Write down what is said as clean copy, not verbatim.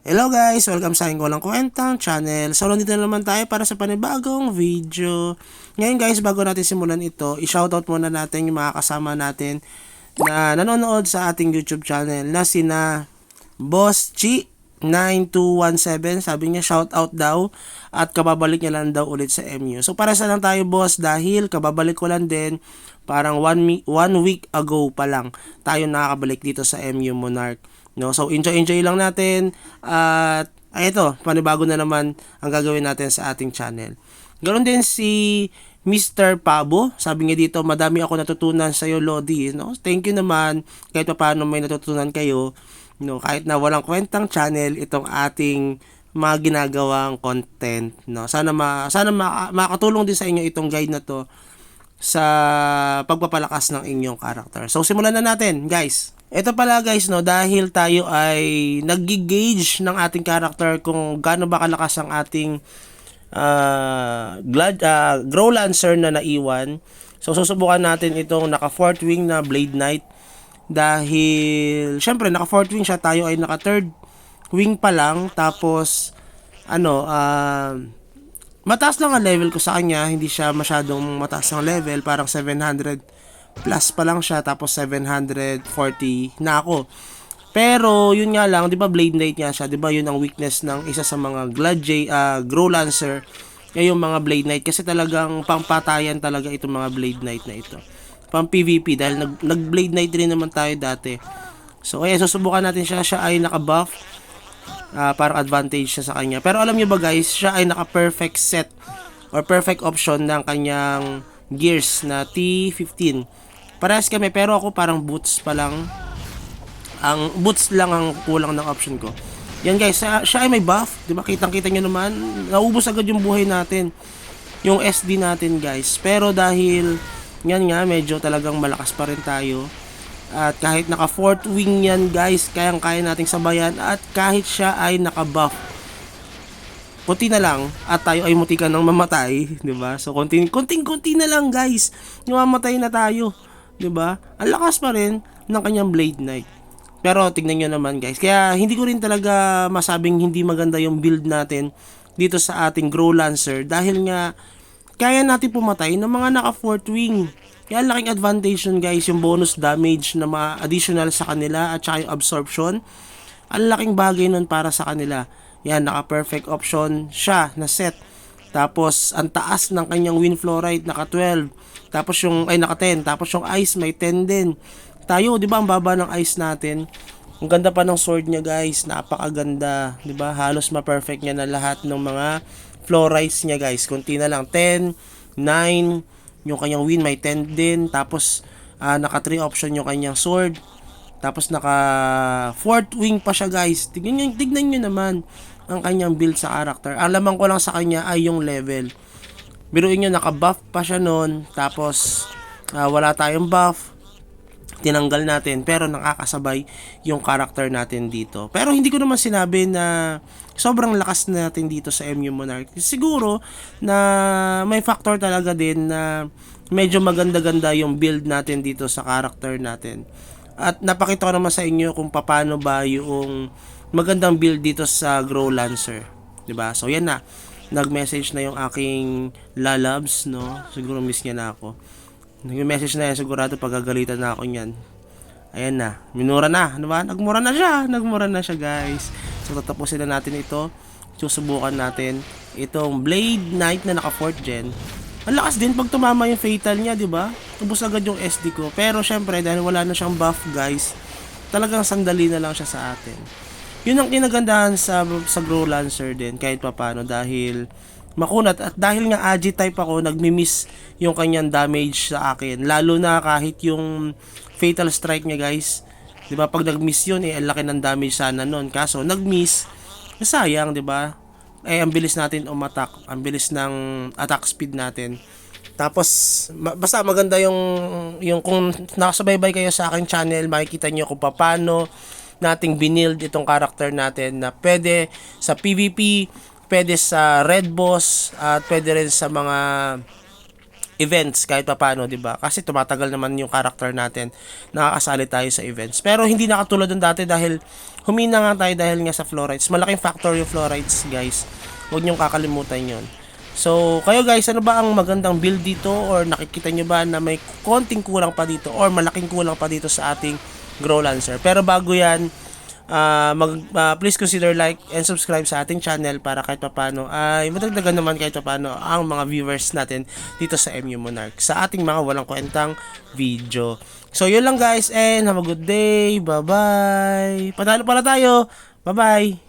Hello guys! Welcome sa aking Walang Kwentang channel. So, nandito na naman tayo para sa panibagong video. Ngayon guys, bago natin simulan ito, i-shoutout muna natin yung mga kasama natin na nanonood sa ating YouTube channel na sina Boss Chi 9217. Sabi niya shoutout daw at kababalik niya lang daw ulit sa MU. So, para sa lang tayo boss dahil kababalik ko lang din parang one week ago pa lang tayo nakakabalik dito sa MU Monarch. No, so enjoy lang natin at ito, panibago na naman ang gagawin natin sa ating channel. Ganoon din si Mr. Pabo, sabi niya dito, madami ako natutunan sa iyo Lodi, no? Thank you naman kahit paano may natutunan kayo, no, kahit na walang kwentang channel itong ating mga ginagawang content, no. Sana makatulong din sa inyo itong guide na to sa pagpapalakas ng inyong character. So simulan na natin, guys. Ito pala guys, no, dahil tayo ay nag-gauge ng ating character kung gaano ba kalakas ang ating Grow Lancer na naiwan. So susubukan natin itong naka 4th wing na Blade Knight. Dahil syempre naka 4th wing siya, tayo ay naka 3rd wing pa lang. Tapos mataas lang ang level ko sa kanya, hindi siya masyadong mataas ang level, parang 700 plus pa lang siya, tapos 740 na ako. Pero yun nga lang, 'di ba Blade Knight nga siya, 'di ba? Yun ang weakness ng isa sa mga Grow Lancer, yung mga Blade Knight kasi talagang pampatayan talaga itong mga Blade Knight na ito. Pang PVP dahil nag Blade Knight rin naman tayo dati. So ayan, susubukan natin siya, siya ay naka-buff. Parang advantage siya sa kanya. Pero alam niyo ba guys, siya ay naka-perfect set or perfect option ng kanyang gears na T15. Parehas kami, pero ako parang boots pa lang. Ang boots lang ang kulang ng option ko. Yan guys, siya ay may buff, 'di ba? Kitang-kita niyo naman, naubos agad yung buhay natin. Yung SD natin, guys. Pero dahil yan nga, medyo talagang malakas pa rin tayo. At kahit naka 4th wing yan, guys, kayang-kaya nating sabayan at kahit siya ay naka-buff. Kunti na lang at tayo ay mutikan ng mamatay, 'di ba? So konting-konti na lang, guys. Mamatay na tayo. 'Di ba? Ang lakas pa rin ng kanyang Blade Knight. Pero tingnan niyo naman guys, kaya hindi ko rin talaga masabing hindi maganda yung build natin dito sa ating Grow Lancer dahil nga kaya natin pumatay ng mga naka 4th wing. Kaya laking advantage yun guys, yung bonus damage na mga additional sa kanila at saka yung absorption. Ang laking bagay nun para sa kanila. Yan, naka perfect option siya na set. Tapos ang taas ng kanyang wind flow rate naka 12. Tapos yung naka 10, tapos yung ice may 10 din. Tayo, 'di ba, ang baba ng ice natin. Ang ganda pa ng sword niya, guys. Napakaganda, 'di ba? Halos ma-perfect niya na lahat ng mga flow rates niya, guys. Kunti na lang 10, 9, yung kanyang wind may 10 din. Tapos naka 3 option yung kanyang sword. Tapos naka 4th wing pa siya, guys. Tignan niyo naman ang kanyang build sa character. Ang lamang ko lang sa kanya ay yung level. Biruin nyo, naka-buff pa siya noon. Tapos, wala tayong buff. Tinanggal natin. Pero nakakasabay yung character natin dito. Pero hindi ko naman sinabi na sobrang lakas natin dito sa MU Monarch. Siguro na may factor talaga din na medyo maganda-ganda yung build natin dito sa character natin. At napakita ko naman sa inyo kung paano ba yung magandang build dito sa Grow Lancer. 'Di ba? So, yan na. Nag-message na yung aking lalabs, no? Siguro miss niya na ako. Nag-message na yan, sigurado pagagalitan na ako niyan. Ayan na, minura na, ano ba? Nagmura na siya, guys. So tatapusin na natin ito. Susubukan natin itong Blade Knight na naka 4th gen. Ang lakas din pag tumama yung fatal niya, 'di ba? Ubos agad yung SD ko. Pero syempre dahil wala na siyang buff, guys, talagang sandali na lang siya sa atin. Yun ang kinagandahan sa Grow Lancer din kahit papano dahil makunat at dahil nga Agi type ako, nagmi-miss yung kanyang damage sa akin. Lalo na kahit yung fatal strike niya, guys. 'Di ba? Pag nag-miss yun, ang laki ng damage sana noon. Kaso nag-miss, sayang, 'di ba? Ang bilis natin umattack, ang bilis ng attack speed natin. Tapos basta maganda yung kung nakasubaybay kayo sa aking channel, makikita niyo kung paano nating binild itong character natin na pwede sa PVP, pwede sa Red Boss, at pwede rin sa mga events kahit paano, 'di ba? Kasi tumatagal naman yung character natin. Nakakasali tayo sa events. Pero hindi na katulad ng dati dahil humina nga tayo dahil nga sa fluorides. Malaking factor yung fluorides, guys. Huwag niyong kakalimutan 'yon. So, kayo guys, ano ba ang magandang build dito or nakikita nyo ba na may konting kulang pa dito or malaking kulang pa dito sa ating Grow Lancer? Pero bago 'yan, please consider like and subscribe sa ating channel para kahit papano ay madagdagan naman kahit papano ang mga viewers natin dito sa MU Monarch sa ating mga walang kwentang video. So yun lang guys, and have a good day. Bye bye. Panalo pala tayo. Bye bye.